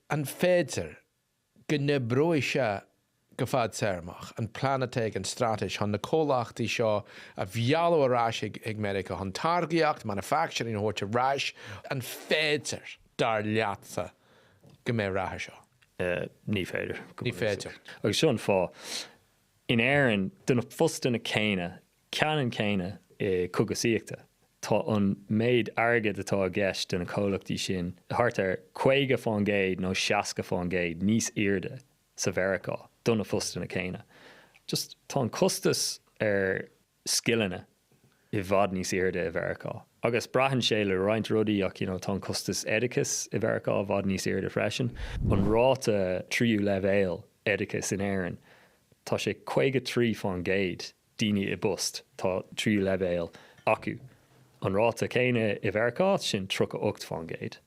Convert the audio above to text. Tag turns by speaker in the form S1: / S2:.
S1: an féidir go na bróise go fad sermach an planateig an strateis hon na comhlachtaí seo a bhealú arás ag America hon targaíocht manufacturing horta ráis an féidir dar leatsa go mé ratha seo.
S2: Ní féidir.
S1: Ní féidir.
S2: Agus sean fá in éireann duna fustan na céine ceanan céine cúgasíochta. Tá an méid airgid atá a gceist duna comhlachtaí sin thart ar 50 fán géad nó 60 fán géad níos irde sa bhearacá duna fustan na céine. Just tá an costas ar skillanna I bhfad níos irde a bhearacá. Agus brahan sé le roiint rudaí ach tá an costas edicus I bhearacá a bhfad níos irde freisin. An ráta tríú leibhéal edicus in éireann tá sé 53 fán géad daoine I bust tá tríú leibhéal acu. An ráta céine I bhearacá sin 38 fán géad.